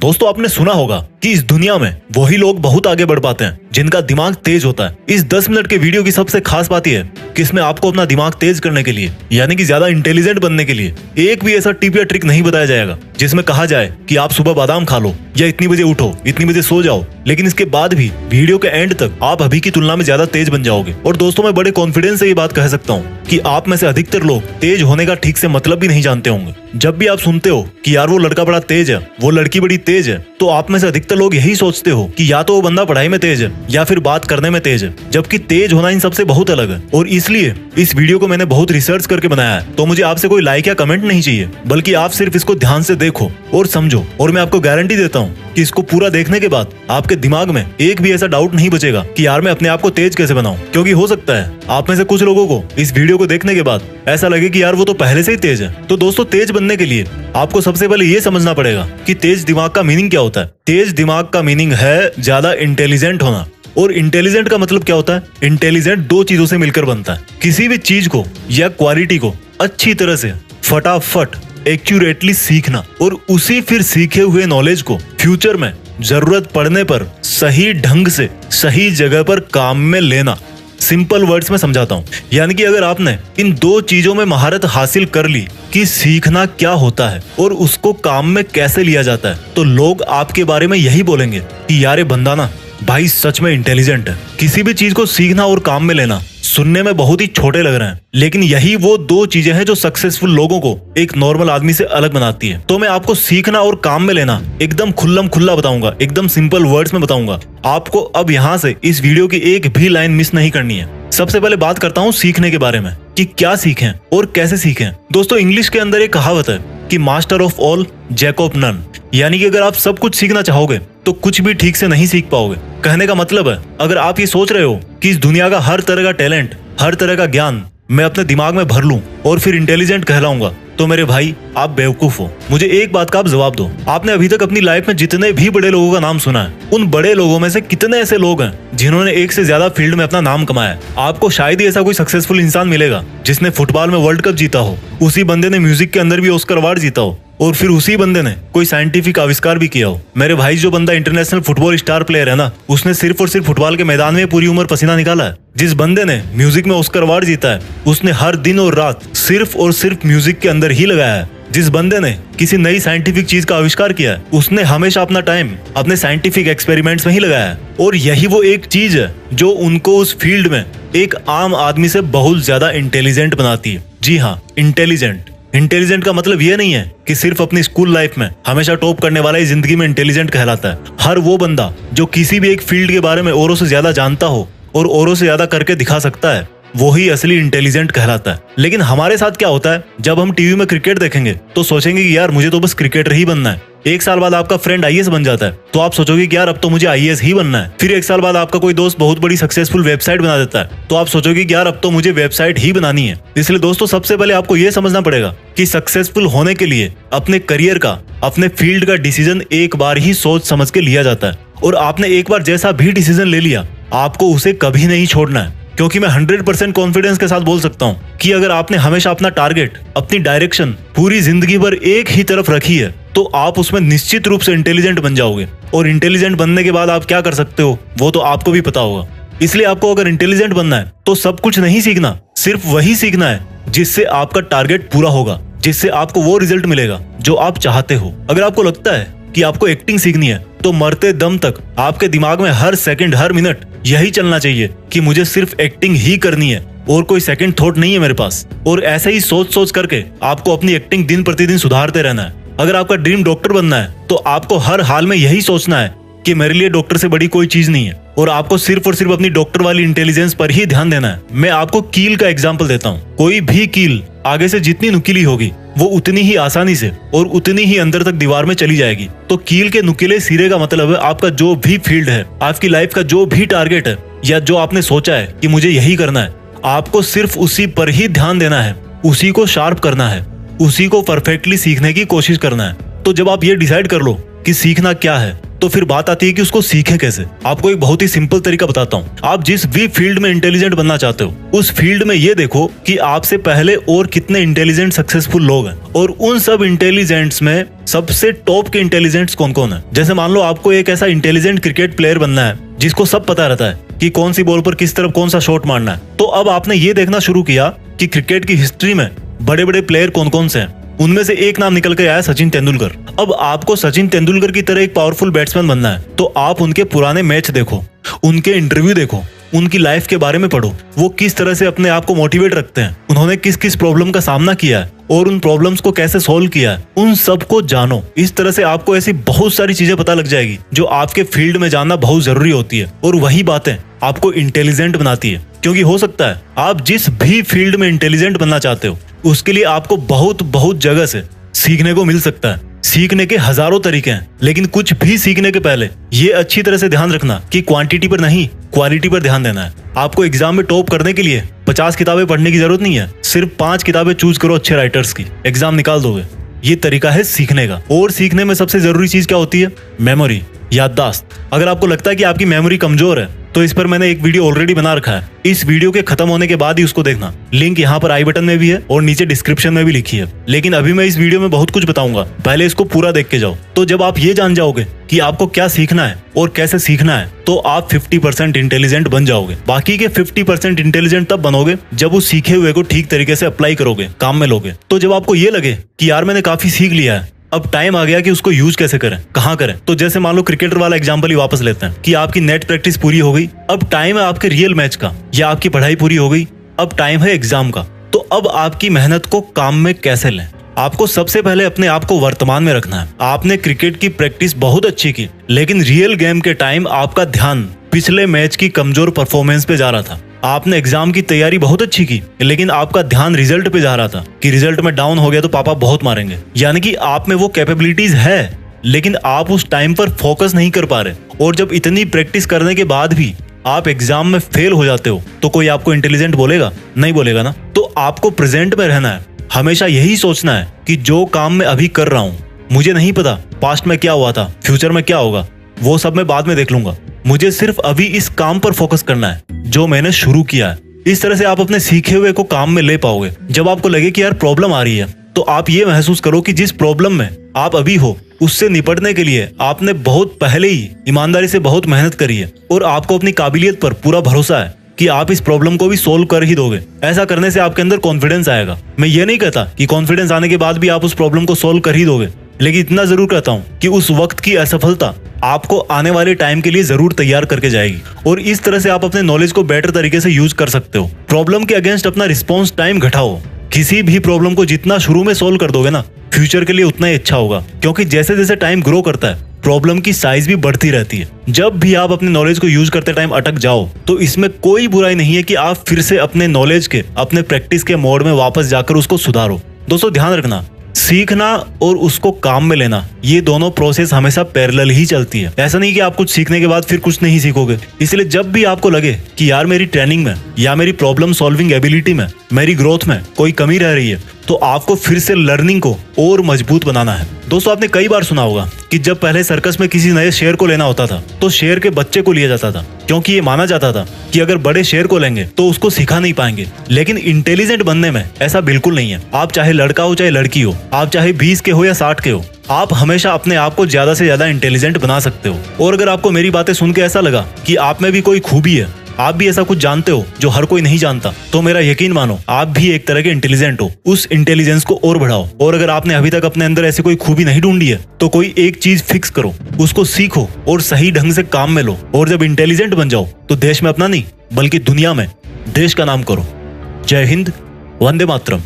दोस्तों आपने सुना होगा कि इस दुनिया में वही लोग बहुत आगे बढ़ पाते हैं जिनका दिमाग तेज होता है। इस 10 मिनट के वीडियो की सबसे खास बात यह है कि इसमें आपको अपना दिमाग तेज करने के लिए यानी कि ज्यादा इंटेलिजेंट बनने के लिए एक भी ऐसा टिप या ट्रिक नहीं बताया जाएगा जिसमें कहा जाए कि आप सुबह बादाम खा लो या इतनी बजे उठो, इतनी बजे सो जाओ। लेकिन इसके बाद भी वीडियो के एंड तक आप अभी की तुलना में ज्यादा तेज बन जाओगे। और दोस्तों मैं बड़े कॉन्फिडेंस से ये बात कह सकता हूँ कि आप में से अधिकतर लोग तेज होने का ठीक से मतलब भी नहीं जानते होंगे। जब भी आप सुनते हो कि यार वो लड़का बड़ा तेज है, वो लड़की बड़ी तेज है, तो आप में से अधिकतर लोग यही सोचते हो कि या तो वो बंदा पढ़ाई में तेज है या फिर बात करने में तेज है, जबकि तेज होना इन सबसे बहुत अलग है। और इसलिए इस वीडियो को मैंने बहुत रिसर्च करके बनाया है। तो मुझे आपसे कोई लाइक या कमेंट नहीं चाहिए, बल्कि आप सिर्फ इसको ध्यान से देखो और समझो। और मैं आपको गारंटी देता हूँ कि इसको पूरा देखने के बाद आपके दिमाग में एक भी ऐसा डाउट नहीं बचेगा कि यार मैं अपने आप को तेज कैसे बनाऊं। क्योंकि हो सकता है आप में से कुछ लोगों को इस वीडियो को देखने के बाद ऐसा लगे कि यार वो तो पहले से ही तेज है। तो दोस्तों तेज बनने के लिए आपको सबसे पहले ये समझना पड़ेगा कि तेज दिमाग का मीनिंग क्या होता है। तेज दिमाग का मीनिंग है ज्यादा इंटेलिजेंट होना। और इंटेलिजेंट का मतलब क्या होता है? इंटेलिजेंट दो चीजों से मिलकर बनता है। किसी भी चीज को या क्वालिटी को अच्छी तरह से फटाफट एक्यूरेटली सीखना और उसी फिर सीखे हुए नॉलेज को फ्यूचर में जरूरत पड़ने पर सही ढंग से सही जगह पर काम में लेना। सिंपल वर्ड्स में समझाता हूँ, यानी कि अगर आपने इन दो चीजों में महारत हासिल कर ली कि सीखना क्या होता है और उसको काम में कैसे लिया जाता है, तो लोग आपके बारे में यही बोलेंगे कि यार ये बंदा ना भाई सच में इंटेलिजेंट है। किसी भी चीज को सीखना और काम में लेना सुनने में बहुत ही छोटे लग रहे हैं, लेकिन यही वो दो चीजें हैं जो सक्सेसफुल लोगों को एक नॉर्मल आदमी से अलग बनाती है। तो मैं आपको सीखना और काम में लेना एकदम खुल्लम खुल्ला बताऊंगा, एकदम सिंपल वर्ड्स में बताऊंगा। आपको अब यहाँ से इस वीडियो की एक भी लाइन मिस नहीं करनी है। सबसे पहले बात करता हूँ सीखने के बारे में कि क्या सीखें और कैसे सीखें। दोस्तों इंग्लिश के अंदर एक कहावत है कि master of all jack of none, यानी कि अगर आप सब कुछ सीखना चाहोगे तो कुछ भी ठीक से नहीं सीख पाओगे। कहने का मतलब है अगर आप ये सोच रहे हो कि इस दुनिया का हर तरह का टैलेंट, हर तरह का ज्ञान मैं अपने दिमाग में भर लूं और फिर इंटेलिजेंट कहलाऊंगा, तो मेरे भाई आप बेवकूफ हो। मुझे एक बात का आप जवाब दो, आपने अभी तक अपनी लाइफ में जितने भी बड़े लोगों का नाम सुना है, उन बड़े लोगों में से कितने ऐसे लोग हैं जिन्होंने एक से ज्यादा फील्ड में अपना नाम कमाया है? आपको शायद ही ऐसा कोई सक्सेसफुल इंसान मिलेगा जिसने फुटबॉल में वर्ल्ड कप जीता हो, उसी बंदे ने म्यूजिक के अंदर भी ऑस्कर अवार्ड जीता हो, और फिर उसी बंदे ने कोई साइंटिफिक आविष्कार भी किया हो। मेरे भाई जो बंदा इंटरनेशनल फुटबॉल स्टार प्लेयर है ना, उसने सिर्फ और सिर्फ फुटबॉल के मैदान में पूरी उम्र पसीना निकाला है। जिस बंदे ने म्यूजिक में ऑस्कर अवार्ड जीता है, उसने हर दिन और रात सिर्फ और सिर्फ म्यूजिक के अंदर ही लगाया है। जिस बंदे ने किसी नई साइंटिफिक चीज का आविष्कार किया है, उसने हमेशा अपना टाइम अपने साइंटिफिक एक्सपेरिमेंट्स में ही लगाया है। और यही वो एक चीज है जो उनको उस फील्ड में एक आम आदमी से बहुत ज्यादा इंटेलिजेंट बनाती है। जी हाँ, इंटेलिजेंट। इंटेलिजेंट का मतलब ये नहीं है कि सिर्फ अपनी स्कूल लाइफ में हमेशा टॉप करने वाला ही जिंदगी में इंटेलिजेंट कहलाता है। हर वो बंदा जो किसी भी एक फील्ड के बारे में औरों से ज्यादा जानता हो और औरों से ज्यादा करके दिखा सकता है, वो ही असली इंटेलिजेंट कहलाता है। लेकिन हमारे साथ क्या होता है, जब हम टीवी में क्रिकेट देखेंगे तो सोचेंगे कि यार मुझे तो बस क्रिकेटर ही बनना है। एक साल बाद आपका फ्रेंड आईएएस बन जाता है तो आप सोचोगे कि यार अब तो मुझे आईएएस ही बनना है। फिर एक साल बाद आपका कोई दोस्त बहुत बड़ी सक्सेसफुल वेबसाइट बना देता है तो आप सोचोगे कि यार अब तो मुझे वेबसाइट ही बनानी है। इसलिए दोस्तों सबसे पहले आपको यह समझना पड़ेगा कि सक्सेसफुल होने के लिए अपने करियर का, अपने फील्ड का डिसीजन एक बार ही सोच समझ के लिया जाता है। और आपने एक बार जैसा भी डिसीजन ले लिया, आपको उसे कभी नहीं छोड़ना है। क्योंकि मैं 100% कॉन्फिडेंस के साथ बोल सकता हूँ कि अगर आपने हमेशा अपना टारगेट, अपनी डायरेक्शन पूरी जिंदगी भर एक ही तरफ रखी है, तो आप उसमें निश्चित रूप से इंटेलिजेंट बन जाओगे। और इंटेलिजेंट बनने के बाद आप क्या कर सकते हो वो तो आपको भी पता होगा। इसलिए आपको अगर इंटेलिजेंट बनना है तो सब कुछ नहीं सीखना, सिर्फ वही सीखना है जिससे आपका टारगेट पूरा होगा, जिससे आपको वो रिजल्ट मिलेगा जो आप चाहते हो। अगर आपको लगता है कि आपको एक्टिंग सीखनी है तो मरते दम तक आपके दिमाग में हर सेकंड, हर मिनट यही चलना चाहिए कि मुझे सिर्फ एक्टिंग ही करनी है और कोई सेकंड थॉट नहीं है मेरे पास। और ऐसे ही सोच सोच करके आपको अपनी एक्टिंग दिन प्रतिदिन सुधारते रहना है। अगर आपका ड्रीम डॉक्टर बनना है तो आपको हर हाल में यही सोचना है कि मेरे लिए डॉक्टर से बड़ी कोई चीज नहीं है, और आपको सिर्फ और सिर्फ अपनी डॉक्टर वाली इंटेलिजेंस पर ही ध्यान देना है। मैं आपको कील का एग्जांपल देता हूँ। कोई भी कील आगे से जितनी नुकीली होगी वो उतनी ही आसानी से और उतनी ही अंदर तक दीवार में चली जाएगी। तो कील के नुकीले सिरे का मतलब है आपका जो भी फील्ड है, आपकी लाइफ का जो भी टारगेट है, या जो आपने सोचा है कि मुझे यही करना है, आपको सिर्फ उसी पर ही ध्यान देना है, उसी को शार्प करना है, उसी को परफेक्टली सीखने की कोशिश करना है। तो जब आप ये डिसाइड कर लो कि सीखना क्या है, तो फिर बात आती है कि उसको सीखें कैसे। आपको एक बहुत ही सिंपल तरीका बताता हूँ। आप जिस भी फील्ड में इंटेलिजेंट बनना चाहते हो, उस फील्ड में ये देखो कि आपसे पहले और कितने इंटेलिजेंट सक्सेसफुल लोग हैं, और उन सब इंटेलिजेंट्स में सबसे टॉप के इंटेलिजेंट्स कौन कौन है। जैसे मान लो आपको एक ऐसा इंटेलिजेंट क्रिकेट प्लेयर बनना है जिसको सब पता रहता है कि कौन सी बॉल पर किस तरफ कौन सा शॉट मारना है, तो अब आपने ये देखना शुरू किया कि क्रिकेट की हिस्ट्री में बड़े बड़े प्लेयर कौन कौन से हैं। उनमें से एक नाम निकल के आया सचिन तेंदुलकर। अब आपको सचिन तेंदुलकर की तरह एक पावरफुल बैट्समैन बनना है, तो आप उनके पुराने मैच देखो, उनके इंटरव्यू देखो, उनकी लाइफ के बारे में पढ़ो, वो किस तरह से अपने आप को मोटिवेट रखते हैं, उन्होंने किस किस प्रॉब्लम का सामना किया है और उन प्रॉब्लम्स को कैसे सॉल्व किया है, उन सब को जानो। इस तरह से आपको ऐसी बहुत सारी चीजें पता लग जाएगी जो आपके फील्ड में जानना बहुत जरूरी होती है, और वही बातें आपको इंटेलिजेंट बनाती है। क्योंकि हो सकता है आप जिस भी फील्ड में इंटेलिजेंट बनना चाहते हो, उसके लिए आपको बहुत जगह से सीखने को मिल सकता है। सीखने के हजारों तरीके हैं, लेकिन कुछ भी सीखने के पहले ये अच्छी तरह से ध्यान रखना कि क्वांटिटी पर नहीं, क्वालिटी पर ध्यान देना है। आपको एग्जाम में टॉप करने के लिए 50 किताबें पढ़ने की जरूरत नहीं है, सिर्फ 5 किताबें चूज करो अच्छे राइटर्स की, एग्जाम निकाल दोगे। ये तरीका है सीखने का। और सीखने में सबसे जरूरी चीज क्या होती है? मेमोरी, याददाश्त। अगर आपको लगता है कि आपकी मेमोरी कमजोर है, तो इस पर मैंने एक वीडियो ऑलरेडी बना रखा है, इस वीडियो के खत्म होने के बाद ही उसको देखना। लिंक यहाँ पर आई बटन में भी है और नीचे डिस्क्रिप्शन में भी लिखी है। लेकिन अभी मैं इस वीडियो में बहुत कुछ बताऊंगा, पहले इसको पूरा देख के जाओ। तो जब आप ये जान जाओगे कि आपको क्या सीखना है और कैसे सीखना है, तो आप 50% इंटेलिजेंट बन जाओगे। बाकी के 50% इंटेलिजेंट तब बनोगे जब उस सीखे हुए को ठीक तरीके से अप्लाई करोगे, काम में लोगे। तो जब आपको ये लगे कि यार मैंने काफी सीख लिया है, अब टाइम आ गया कि उसको यूज कैसे करें, कहाँ करें, तो जैसे मान लो क्रिकेटर वाला एग्जांपल ही वापस लेते हैं कि आपकी नेट प्रैक्टिस पूरी हो गई, अब टाइम है आपके रियल मैच का, या आपकी पढ़ाई पूरी हो गई, अब टाइम है एग्जाम का। तो अब आपकी मेहनत को काम में कैसे लें? आपको सबसे पहले अपने आप को वर्तमान में रखना है। आपने क्रिकेट की प्रैक्टिस बहुत अच्छी की, लेकिन रियल गेम के टाइम आपका ध्यान पिछले मैच की कमजोर परफॉर्मेंस पे जा रहा था। आपने एग्जाम की तैयारी बहुत अच्छी की, लेकिन आपका ध्यान रिजल्ट पे जा रहा था कि रिजल्ट में डाउन हो गया तो पापा बहुत मारेंगे। यानी कि आप में वो कैपेबिलिटीज है, लेकिन आप उस टाइम पर फोकस नहीं कर पा रहे। और जब इतनी प्रैक्टिस करने के बाद भी आप एग्जाम में फेल हो जाते हो, तो कोई आपको इंटेलिजेंट बोलेगा? नहीं बोलेगा ना। तो आपको प्रेजेंट में रहना है, हमेशा यही सोचना है कि जो काम मैं अभी कर रहा हूँ, मुझे नहीं पता पास्ट में क्या हुआ था, फ्यूचर में क्या होगा, वो सब मैं बाद में देख लूंगा। मुझे सिर्फ अभी इस काम पर फोकस करना है जो मैंने शुरू किया है। इस तरह से आप अपने सीखे हुए को काम में ले पाओगे। जब आपको लगे कि यार प्रॉब्लम आ रही है, तो आप ये महसूस करो कि जिस प्रॉब्लम में आप अभी हो, उससे निपटने के लिए आपने बहुत पहले ही ईमानदारी से बहुत मेहनत करी है, और आपको अपनी काबिलियत पर पूरा भरोसा है कि आप इस प्रॉब्लम को भी सोल्व कर ही दोगे। ऐसा करने से आपके अंदर कॉन्फिडेंस आएगा। मैं ये नहीं कहता कि कॉन्फिडेंस आने के बाद भी आप उस प्रॉब्लम को सोल्व कर ही दोगे, लेकिन इतना जरूर कहता हूँ कि उस वक्त की असफलता आपको आने वाले टाइम के लिए जरूर तैयार करके जाएगी। और इस तरह से आप अपने नॉलेज को बेटर तरीके से यूज कर सकते हो। प्रॉब्लम के अगेंस्ट अपना रिस्पॉन्स टाइम घटाओ। किसी भी प्रॉब्लम को जितना शुरू में सोल्व कर दोगे ना, फ्यूचर के लिए उतना ही अच्छा होगा। क्योंकि जैसे जैसे टाइम ग्रो करता है, प्रॉब्लम की साइज भी बढ़ती रहती है। जब भी आप अपने नॉलेज को यूज करते टाइम अटक जाओ, तो इसमें कोई बुराई नहीं है कि आप फिर से अपने नॉलेज के, अपने प्रैक्टिस के मोड में वापस जाकर उसको सुधारो। दोस्तों ध्यान रखना, सीखना और उसको काम में लेना, ये दोनों प्रोसेस हमेशा पैरेलल ही चलती है। ऐसा नहीं कि आप कुछ सीखने के बाद फिर कुछ नहीं सीखोगे। इसलिए जब भी आपको लगे कि यार मेरी ट्रेनिंग में या मेरी प्रॉब्लम सॉल्विंग एबिलिटी में, मेरी ग्रोथ में कोई कमी रह रही है, तो आपको फिर से लर्निंग को और मजबूत बनाना है। दोस्तों आपने कई बार सुना होगा कि जब पहले सर्कस में किसी नए शेर को लेना होता था, तो शेर के बच्चे को लिया जाता था, क्योंकि ये माना जाता था कि अगर बड़े शेर को लेंगे तो उसको सिखा नहीं पाएंगे। लेकिन इंटेलिजेंट बनने में ऐसा बिल्कुल नहीं है। आप चाहे लड़का हो चाहे लड़की हो, आप चाहे 20 के हो या 60 के हो, आप हमेशा अपने आप को ज्यादा से ज्यादा इंटेलिजेंट बना सकते हो। और अगर आपको मेरी बातें सुन के ऐसा लगा कि आप में भी कोई खूबी है, आप भी ऐसा कुछ जानते हो जो हर कोई नहीं जानता, तो मेरा यकीन मानो आप भी एक तरह के इंटेलिजेंट हो। उस इंटेलिजेंस को और बढ़ाओ। और अगर आपने अभी तक अपने अंदर ऐसी कोई खूबी नहीं ढूंढी है, तो कोई एक चीज फिक्स करो, उसको सीखो और सही ढंग से काम में लो। और जब इंटेलिजेंट बन जाओ, तो देश में अपना नहीं बल्कि दुनिया में देश का नाम करो। जय हिंद, वंदे मातरम।